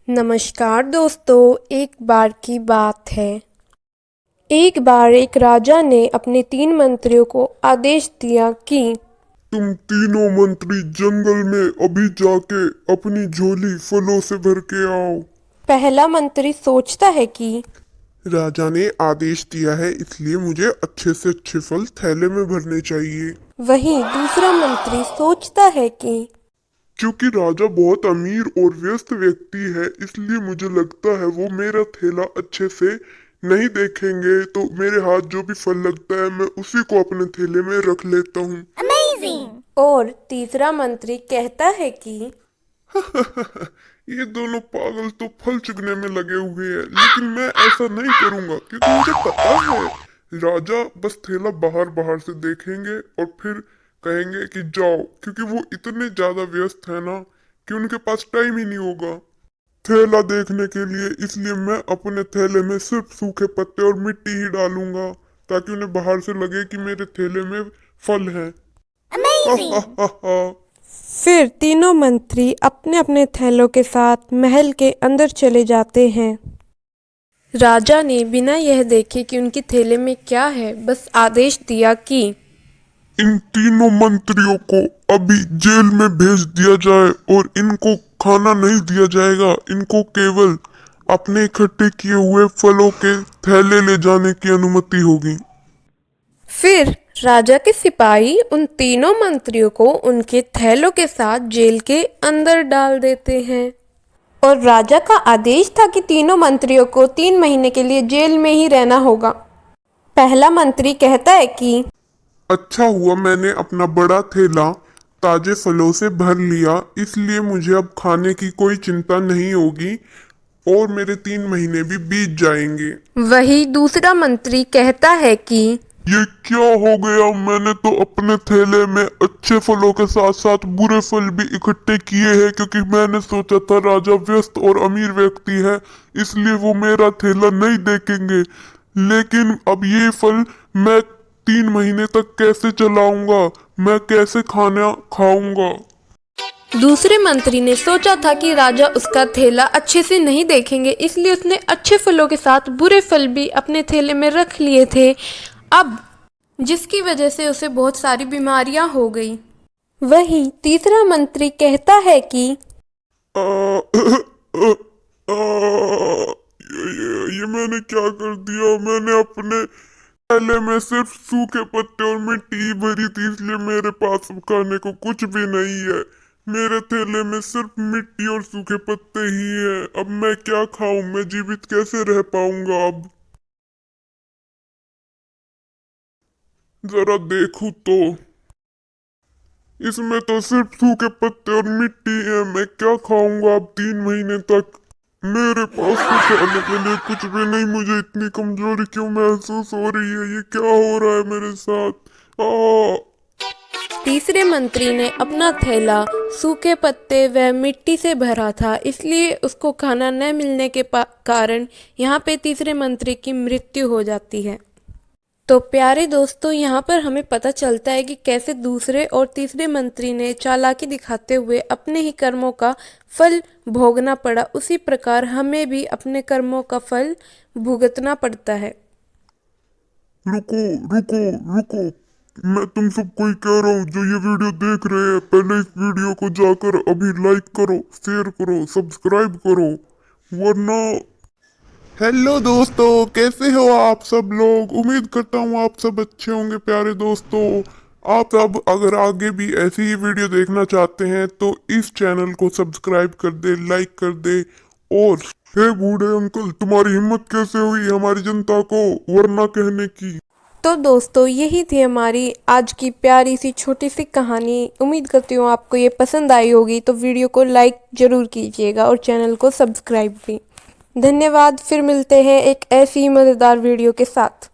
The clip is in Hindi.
नमस्कार दोस्तों, एक बार की बात है। एक बार एक राजा ने अपने 3 मंत्रियों को आदेश दिया कि तुम तीनों मंत्री जंगल में अभी जाके अपनी झोली फलों से भर के आओ। पहला मंत्री सोचता है कि राजा ने आदेश दिया है, इसलिए मुझे अच्छे से अच्छे फल थैले में भरने चाहिए। वहीं दूसरा मंत्री सोचता है कि क्योंकि राजा बहुत अमीर और व्यस्त व्यक्ति है, इसलिए मुझे लगता है वो मेरा थैला अच्छे से नहीं देखेंगे, तो मेरे हाथ जो भी फल लगता है मैं उसी को अपने थैले में रख लेता हूँ। और तीसरा मंत्री कहता है कि ये दोनों पागल तो फल चुगने में लगे हुए हैं, लेकिन मैं ऐसा नहीं करूंगा क्योंकि मुझे पता है राजा बस थैला बाहर बाहर से देखेंगे और फिर कहेंगे कि जाओ, क्योंकि वो इतने ज्यादा व्यस्त है ना कि उनके पास टाइम ही नहीं होगा थैला देखने के लिए। इसलिए मैं अपने थैले में सिर्फ सूखे पत्ते और मिट्टी ही डालूंगा ताकि उन्हें बाहर से लगे कि मेरे थैले में फल है। हा हा हा हा। फिर तीनों मंत्री अपने अपने थैलों के साथ महल के अंदर चले जाते हैं। राजा ने बिना यह देखे कि उनके थैले में क्या है, बस आदेश दिया कि इन तीनों मंत्रियों को अभी जेल में भेज दिया जाए और इनको खाना नहीं दिया जाएगा। इनको केवल अपने इकट्ठे किए हुए फलों के थैले ले जाने की अनुमति होगी। फिर राजा के सिपाही उन तीनों मंत्रियों को उनके थैलों के साथ जेल के अंदर डाल देते हैं। और राजा का आदेश था कि तीनों मंत्रियों को 3 महीने के लिए जेल में ही रहना होगा। पहला मंत्री कहता है कि अच्छा हुआ मैंने अपना बड़ा थैला ताजे फलों से भर लिया, इसलिए मुझे अब खाने की कोई चिंता नहीं होगी और मेरे 3 महीने भी बीत जाएंगे। वही दूसरा मंत्री कहता है कि ये क्या हो गया? मैंने तो अपने थैले में अच्छे फलों के साथ साथ बुरे फल भी इकट्ठे किए हैं, क्योंकि मैंने सोचा था राजा व्यस्त और अमीर व्यक्ति है, इसलिए वो मेरा थैला नहीं देखेंगे। लेकिन अब ये फल मैं 3 महीने तक कैसे चलाऊंगा? मैं कैसे खाना खाऊंगा? दूसरे मंत्री ने सोचा था कि राजा उसका थैला अच्छे से नहीं देखेंगे, इसलिए उसने अच्छे फलों के साथ बुरे फल भी अपने थैले में रख लिए थे। अब जिसकी वजह से उसे बहुत सारी बीमारियां हो गई। वही तीसरा मंत्री कहता है कि आ, ये मैंने क्या कर दिया? मैंने अपने थैले में सिर्फ सूखे पत्ते और मिट्टी ही भरी थी, इसलिए मेरे पास अब खाने को कुछ भी नहीं है। मेरे थैले में सिर्फ मिट्टी और सूखे पत्ते ही हैं। अब मैं क्या खाऊं? मैं जीवित कैसे रह पाऊंगा? अब जरा देखूं तो इसमें तो सिर्फ सूखे पत्ते और मिट्टी है। मैं क्या खाऊंगा अब 3 महीने तक? मेरे पास तो खाने के लिए कुछ भी नहीं। मुझे इतनी कमजोरी क्यों महसूस हो रही है? ये क्या हो रहा है मेरे साथ? तीसरे मंत्री ने अपना थैला सूखे पत्ते व मिट्टी से भरा था, इसलिए उसको खाना न मिलने के कारण यहाँ पे तीसरे मंत्री की मृत्यु हो जाती है। तो प्यारे दोस्तों, यहाँ पर हमें पता चलता है कि कैसे दूसरे और तीसरे मंत्री ने चालाकी दिखाते हुए अपने ही कर्मों का फल भोगना पड़ा। उसी प्रकार हमें भी अपने कर्मों का फल भुगतना पड़ता है। रुको रुको रुको, मैं तुम सबको ही कह रहा हूँ जो ये वीडियो देख रहे हैं, पहले इस वीडियो को जाकर अभी लाइक करो, शेयर करो, सब्सक्राइब करो, वरना। हेलो दोस्तों, कैसे हो आप सब लोग? उम्मीद करता हूँ आप सब अच्छे होंगे। प्यारे दोस्तों, आप सब अगर आगे भी ऐसी ही वीडियो देखना चाहते हैं तो इस चैनल को सब्सक्राइब कर दे, लाइक कर दे। और हे बूढ़े अंकल, तुम्हारी हिम्मत कैसे हुई हमारी जनता को वरना कहने की? तो दोस्तों, यही थी हमारी आज की प्यारी सी छोटी सी कहानी। उम्मीद करती हूँ आपको ये पसंद आई होगी, तो वीडियो को लाइक ज़रूर कीजिएगा और चैनल को सब्सक्राइब भी। धन्यवाद। फिर मिलते हैं एक ऐसी ही मज़ेदार वीडियो के साथ।